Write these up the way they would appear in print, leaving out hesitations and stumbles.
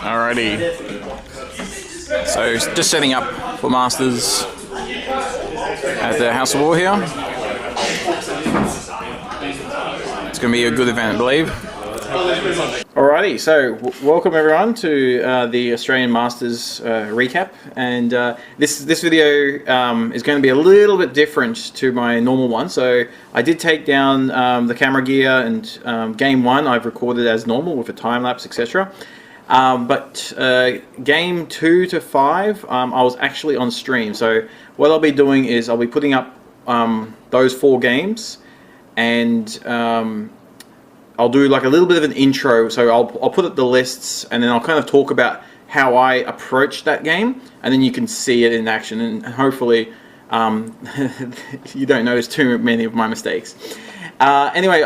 Alrighty. So just setting up for Masters at the House of War here. It's going to be a good event, I believe. Alrighty, so welcome everyone to the Australian Masters recap, and this video is going to be a little bit different to my normal one. So I did take down the camera gear, and game 1 I've recorded as normal with a time lapse, etc. But game 2 to 5 I was actually on stream. So what I'll be doing is I'll be putting up those 4 games, and I'll do like a little bit of an intro. So I'll put up the lists, and then I'll kind of talk about how I approached that game, and then you can see it in action, and hopefully you don't notice too many of my mistakes. Anyway,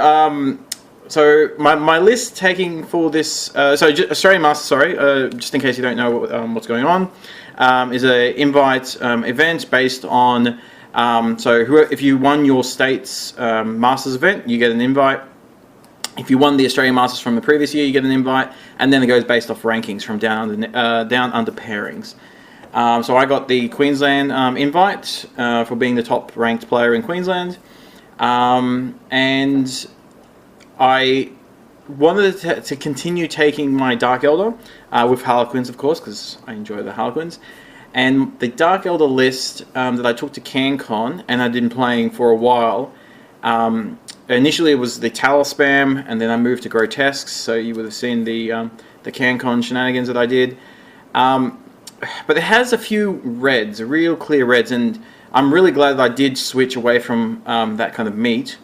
so my list taking for this, Australian Masters, sorry, just in case you don't know what's going on, is a invite event based on, if you won your state's Masters event, you get an invite. If you won the Australian Masters from the previous year, you get an invite, and then it goes based off rankings from down under pairings. So I got the Queensland invite for being the top ranked player in Queensland, and I wanted to continue taking my Dark Elder with Harlequins, of course, because I enjoy the Harlequins. And the Dark Elder list that I took to CanCon, and I'd been playing for a while. Initially it was the Talus spam, and then I moved to Grotesques, so you would have seen the CanCon shenanigans that I did. But it has a few reds, real clear reds, and I'm really glad that I did switch away from that kind of meat,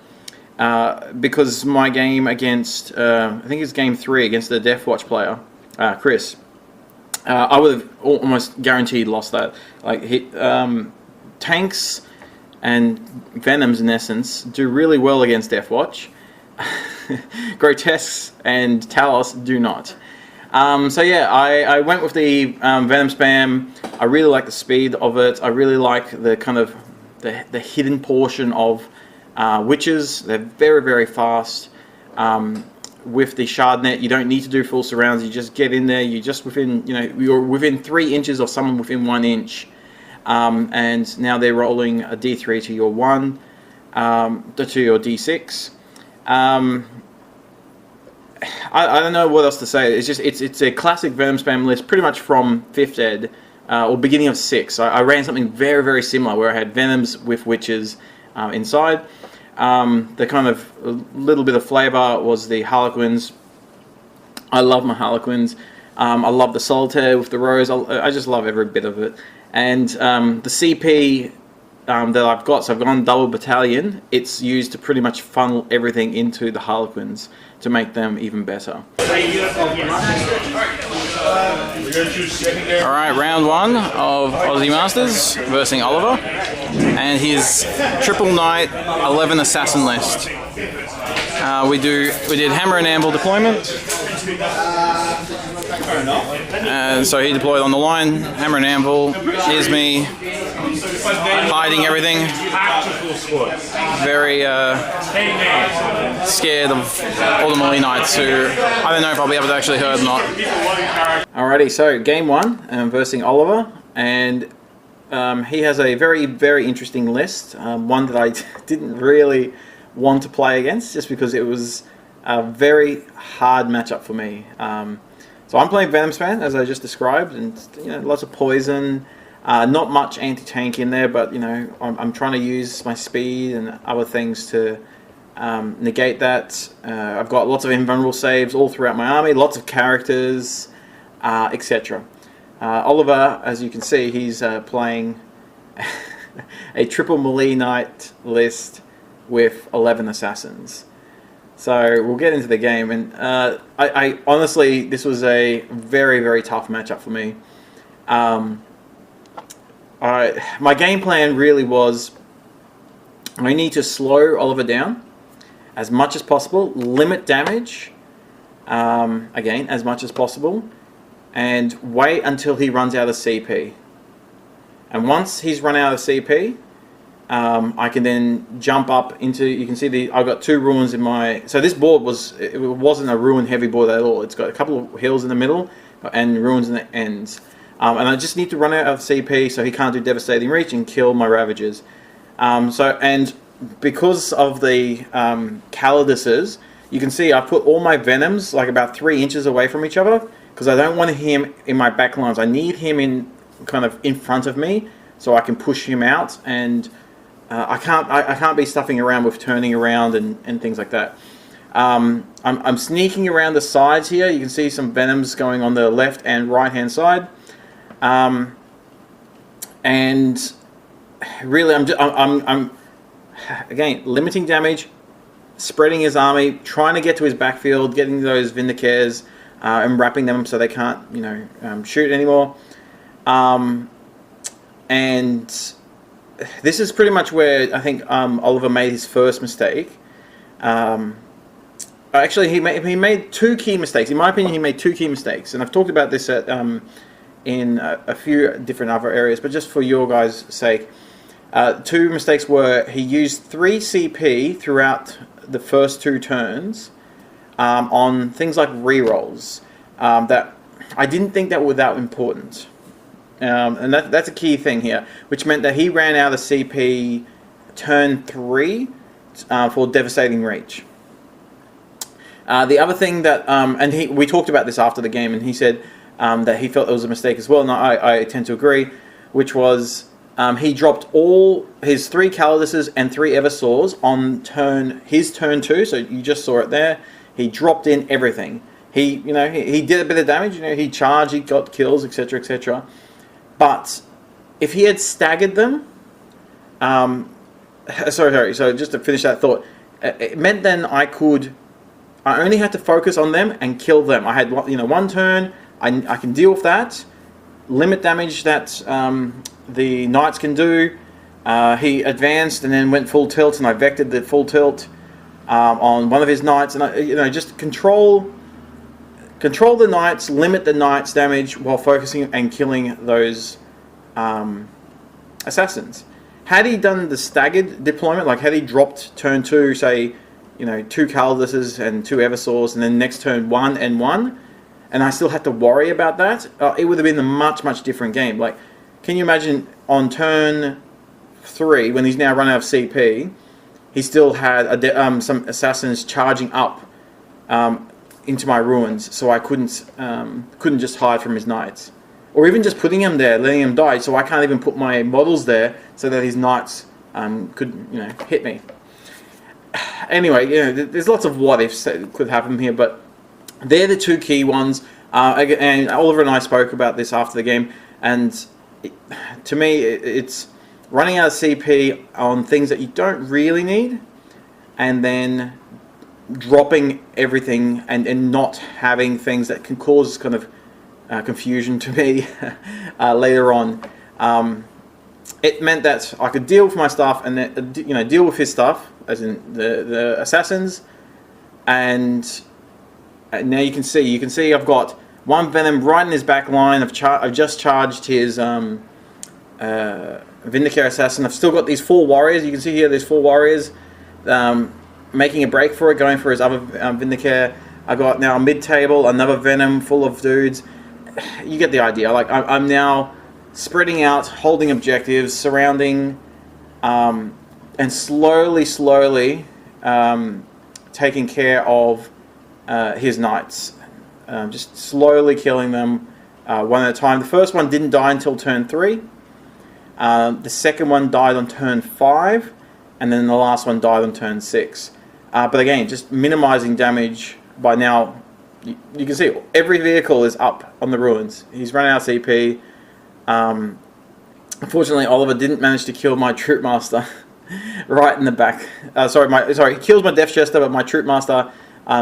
because my game against, I think it's game 3 against the Death Watch player, Chris, I would have almost guaranteed lost that. Like, tanks and Venoms, in essence, do really well against Death Watch. Grotesques and Talos do not. So yeah, I went with the Venom spam. I really like the speed of it. I really like the kind of the hidden portion of witches. They're very, very fast. With the Shardnet, you don't need to do full surrounds. You just get in there. You're just within, you're within 3 inches of someone within 1 inch. And now they're rolling a D3 to your 1, to your D6. I don't know what else to say. It's just it's a classic Venom spam list, pretty much from 5th Ed or beginning of 6th. I ran something very, very similar where I had Venoms with witches inside. The kind of little bit of flavour was the Harlequins. I love my Harlequins. I love the Solitaire with the Rose. I just love every bit of it. And the CP that I've got, so I've gone double battalion, it's used to pretty much funnel everything into the Harlequins to make them even better. Alright, round 1 of Aussie Masters versus Oliver, and his Triple Knight 11 Assassin list. We did Hammer and Anvil deployment. And so he deployed on the line, Hammer and Anvil. Here's me hiding everything. Very scared of all the Molly Knights, who I don't know if I'll be able to actually hurt or not. Alrighty, so game 1 versus Oliver, and he has a very, very interesting list. One that I didn't really want to play against, just because it was a very hard matchup for me. So I'm playing Venom spam, as I just described, and lots of poison, not much anti-tank in there, but I'm trying to use my speed and other things to negate that. I've got lots of invulnerable saves all throughout my army, lots of characters, etc. Oliver, as you can see, he's playing a triple melee knight list with 11 assassins. So we'll get into the game, and I honestly, this was a very, very tough matchup for me. My game plan really was, I need to slow Oliver down as much as possible, limit damage, again, as much as possible, and wait until he runs out of CP. And once he's run out of CP, I can then jump up into, you can see I've got 2 ruins in my, so this board it wasn't a ruin heavy board at all. It's got a couple of hills in the middle and ruins in the ends. And I just need to run out of CP so he can't do devastating reach and kill my Ravagers. And because of the Calidus's, you can see I put all my Venoms like about 3 inches away from each other because I don't want him in my back lines. I need him in kind of in front of me so I can push him out, and I can't be stuffing around with turning around and things like that. I'm sneaking around the sides here. You can see some Venoms going on the left and right hand side, and really I'm again limiting damage, spreading his army, trying to get to his backfield, getting those Vindicares and wrapping them so they can't shoot anymore. And this is pretty much where I think Oliver made his first mistake. Actually, he made 2 key mistakes. In my opinion, he made 2 key mistakes, and I've talked about this in a few different other areas, but just for your guys' sake, 2 mistakes were he used 3 CP throughout the first 2 turns on things like rerolls that I didn't think that were that important. And that's a key thing here, which meant that he ran out of CP turn 3 for devastating reach. The other thing that, we talked about this after the game, and he said that he felt it was a mistake as well, and I tend to agree, which was he dropped all his 3 Calidus's and 3 Eversaws on his turn 2, so you just saw it there. He dropped in everything. He did a bit of damage, he charged, he got kills, etc., etc. But if he had staggered them, sorry, so just to finish that thought, it meant then I only had to focus on them and kill them. I had 1 turn, I can deal with that, limit damage that the Knights can do. He advanced and then went full tilt, and I vectored the full tilt on one of his Knights, and I just control the Knights, limit the Knights' damage while focusing and killing those Assassins. Had he done the staggered deployment, like had he dropped turn 2, say, 2 Calidus's and 2 Eversaws, and then next turn 1 and 1, and I still had to worry about that, it would have been a much, much different game. Like, can you imagine on turn 3, when he's now run out of CP, he still had some Assassins charging up into my ruins, so I couldn't just hide from his Knights, or even just putting him there, letting him die, so I can't even put my models there so that his Knights could hit me. Anyway, there's lots of what ifs that could happen here, but they're the 2 key ones. And Oliver and I spoke about this after the game, and to me, it's running out of CP on things that you don't really need, and then dropping everything and not having things that can cause kind of confusion to me later on. It meant that I could deal with my stuff and then, deal with his stuff, as in the Assassins, and now you can see I've got 1 Venom right in his back line. I've just charged his Vindicare Assassin. I've still got these 4 warriors. You can see here there's 4 warriors making a break for it, going for his other Vindicare. I got now a mid-table, another Venom full of dudes. You get the idea. Like I'm now spreading out, holding objectives, surrounding, and slowly taking care of his Knights. Just slowly killing them one at a time. The first one didn't die until turn 3. The second one died on turn 5, and then the last one died on turn 6. But again, just minimizing damage. By now, you can see every vehicle is up on the ruins. He's run out of CP. Unfortunately, Oliver didn't manage to kill my Troop Master right in the back. He kills my Death Jester, but my Troop Master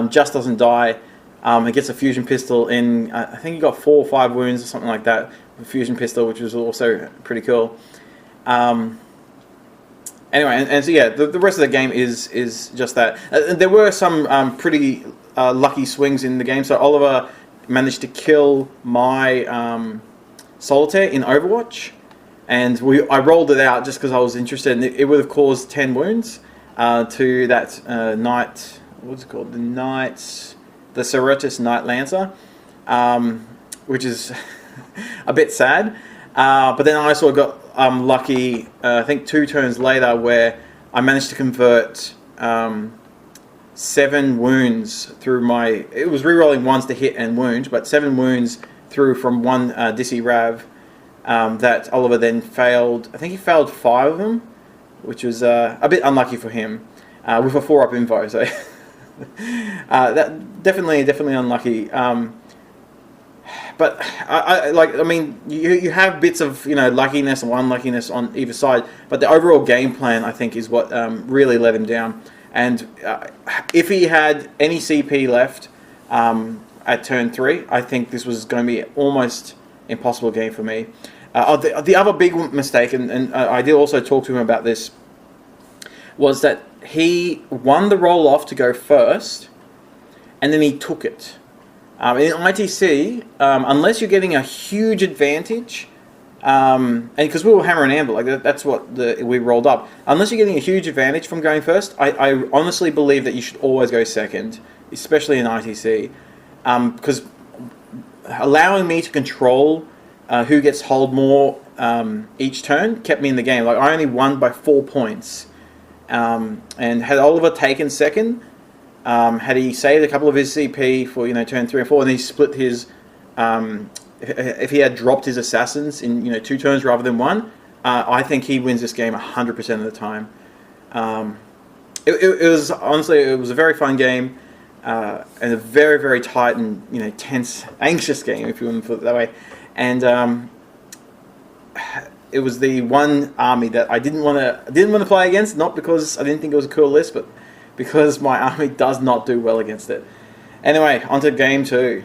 just doesn't die. He gets a fusion pistol in, I think he got 4 or 5 wounds or something like that, with a fusion pistol, which was also pretty cool. Anyway, and so yeah, the rest of the game is just that. There were some pretty lucky swings in the game. So Oliver managed to kill my Solitaire in Overwatch. and I rolled it out just because I was interested, and it would have caused 10 wounds to that knight. What's it called? The Cerritus Knight Lancer, which is a bit sad. But then I also got lucky, I think 2 turns later, where I managed to convert 7 wounds through my... It was rerolling ones to hit and wound, but 7 wounds through from one Dissy Rav that Oliver then failed. I think he failed 5 of them, which was a bit unlucky for him, with a 4-up invo, so... that definitely unlucky. But I mean, you have bits of luckiness and unluckiness on either side, but the overall game plan, I think, is what really let him down. And if he had any CP left at turn 3, I think this was going to be almost impossible game for me. The other big mistake, and I did also talk to him about this, was that he won the roll off to go first, and then he took it. In ITC, unless you're getting a huge advantage, and because we were hammer and amber, like that's what we rolled up. Unless you're getting a huge advantage from going first, I honestly believe that you should always go second, especially in ITC, because allowing me to control who gets hold more each turn kept me in the game. Like I only won by 4 points. And had Oliver taken second, had he saved a couple of his CP for turn 3 and 4, and he split his, if he had dropped his assassins in 2 turns rather than 1, I think he wins this game 100% of the time. It was honestly, it was a very fun game, and a very, very tight and tense, anxious game, if you want to put it that way. And it was the one army that I didn't want to play against, not because I didn't think it was a cool list, but because my army does not do well against it. Anyway, on to game 2.